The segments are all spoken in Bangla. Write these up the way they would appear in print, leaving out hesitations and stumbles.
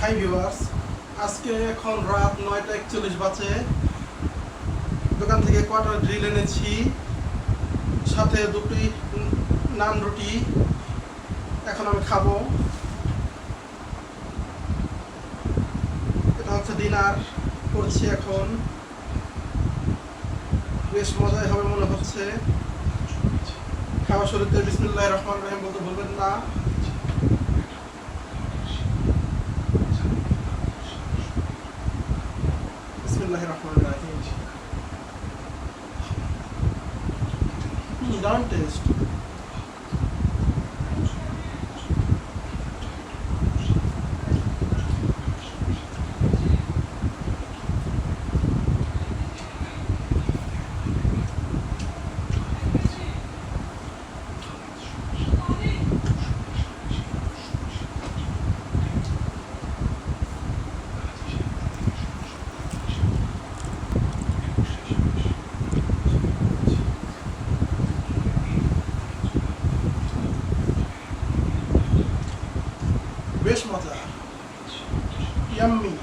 হাই ভিউয়ার্স, আজকে এখন রাত 9টা 41 বাজে। দোকান থেকে কোয়ার্টার গ্রিল এনেছি, সাথে দুটি নান রুটি। এখন আমি খাবো। এটা হচ্ছে ডিনার করছি এখন। বেশ মজাই হবে মনে হচ্ছে। খাওয়া শুরুতে বিসমিল্লাহির রহমানির রহিম বলতে ভুলবেন না। বিসমিল্লাহির রহমানির রহিম। দারুণ টেস্ট। বেশ মজা, ইয়াম্মি।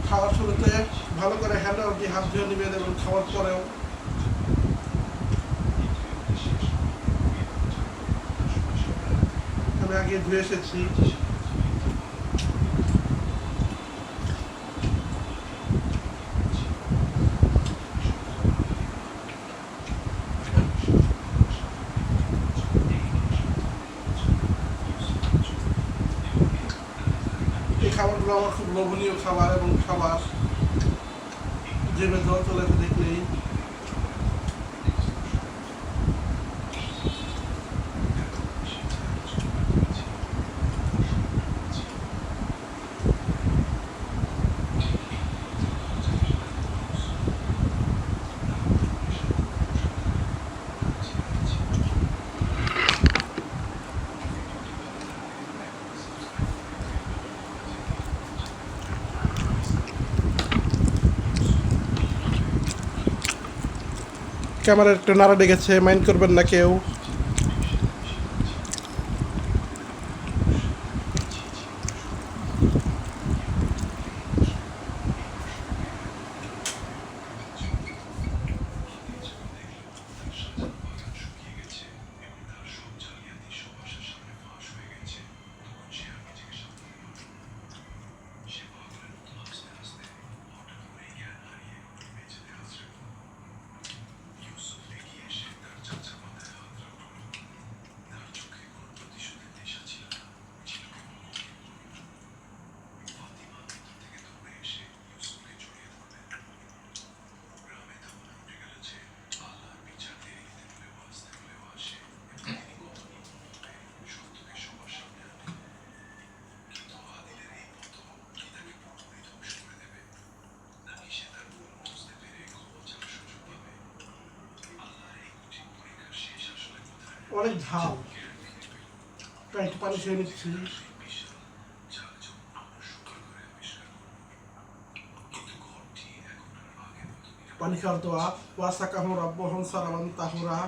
খাওয়ার শুরুতে ভালো করে হ্যান্ড দিয়ে হাত ধুয়ে নেবেন, এবং খাওয়ার পরেও। আমি আগে ধুয়ে এসেছি। এই খাবারগুলো আমার খুব লোভনীয় খাবার, এবং খাবার জিভে জল চলে দেখলেই। ক্যামেরার একটু নাড়া ডেকেছে, মাইন্ড করবেন না কেউ। অনেক ঝাল, তাই একটু পানি খেয়ে নিচ্ছি। পানি খাওয়ার দোয়া, ওয়াসাকাহুর রাব্বুহুম সালামান তাহুরা।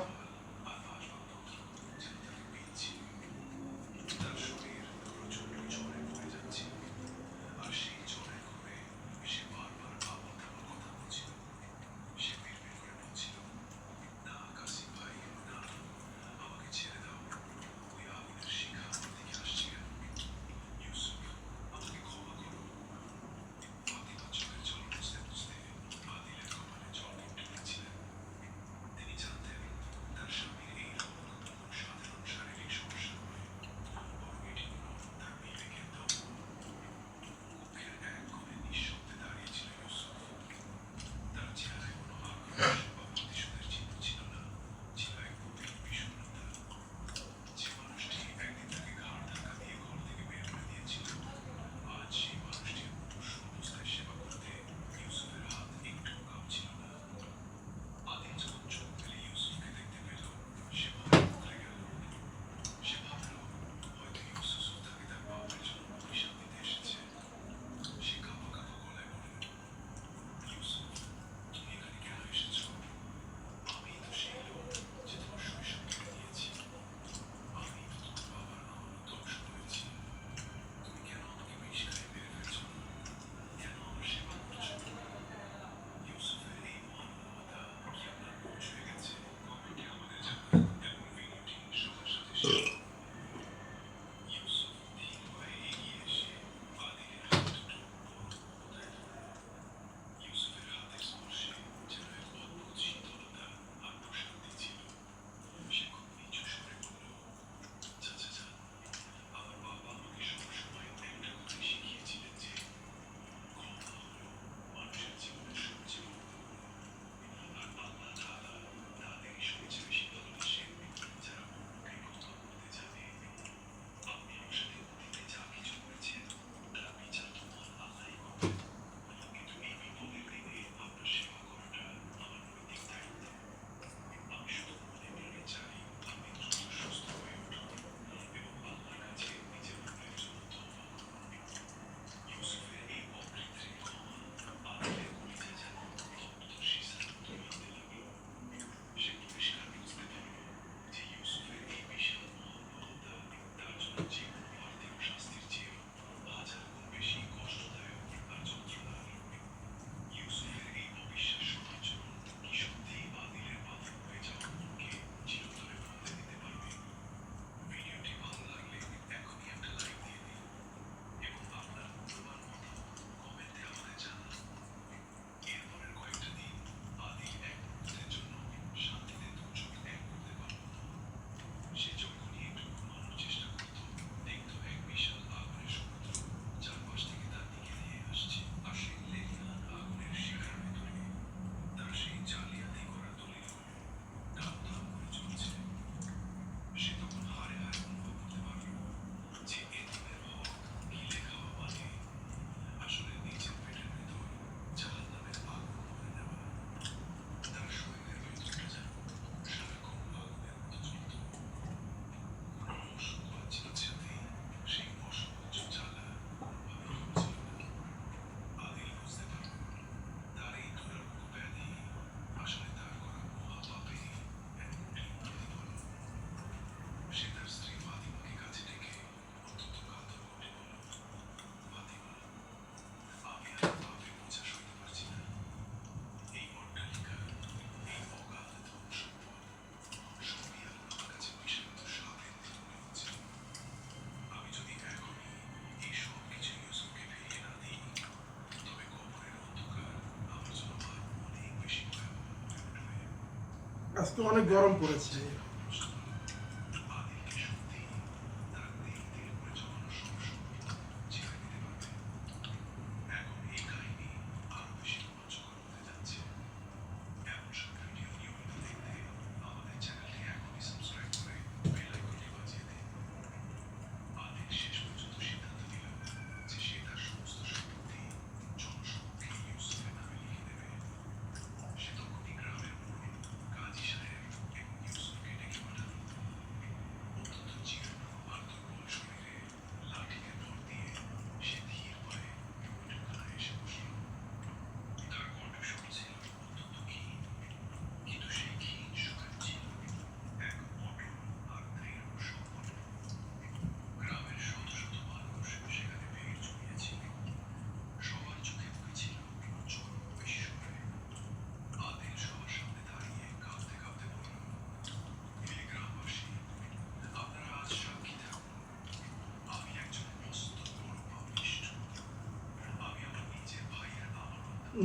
আজকে অনেক গরম পড়েছে।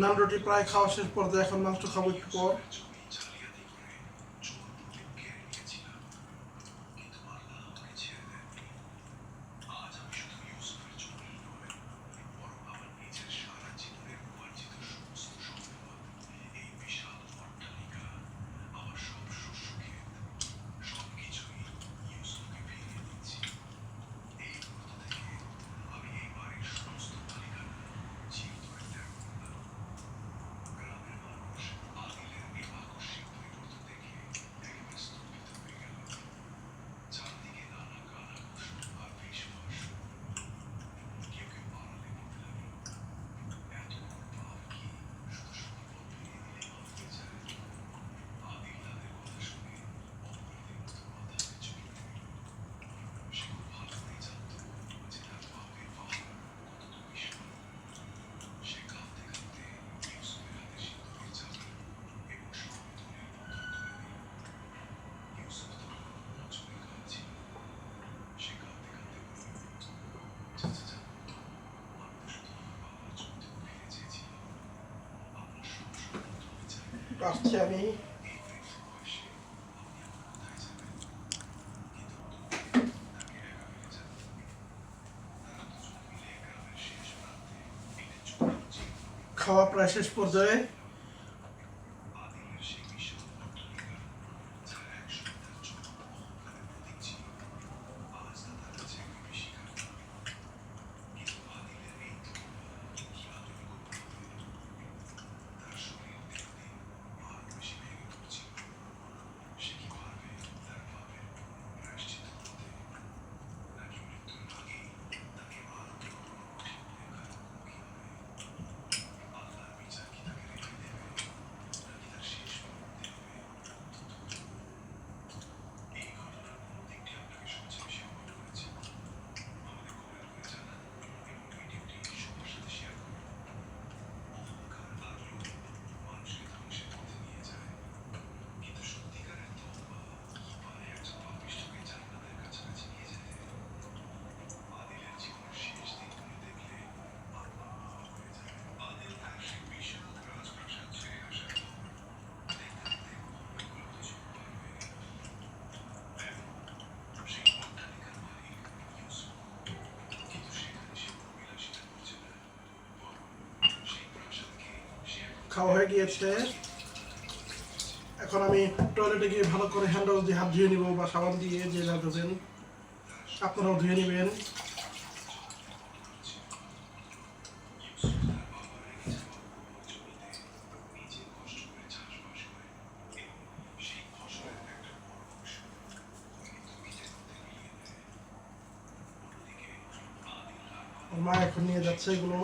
নান রুটি প্রায় খাওয়া শেষ পর্যায়ে, এখন মাংস খাবো একটু পর। আসছি আমি। খাওয়া প্রায় শেষ পর্যায়ে। খাওয়া হয়ে গিয়েছে। এখন আমি টয়লেটে গিয়ে ভালো করে হ্যান্ড ওয়াশ দিয়ে হাত ধুয়ে নিব, বা সাবান দিয়ে, যে যা দেবেন আপনারাও ধুয়ে নেবেন। মা এখন নিয়ে যাচ্ছে এগুলো।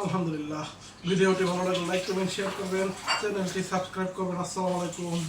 আলহামদুলিল্লাহ। ভিডিওটি ভালো লাগলে লাইক করবেন, শেয়ার করবেন, চ্যানেলটি সাবস্ক্রাইব করবেন। আসসালামু আলাইকুম।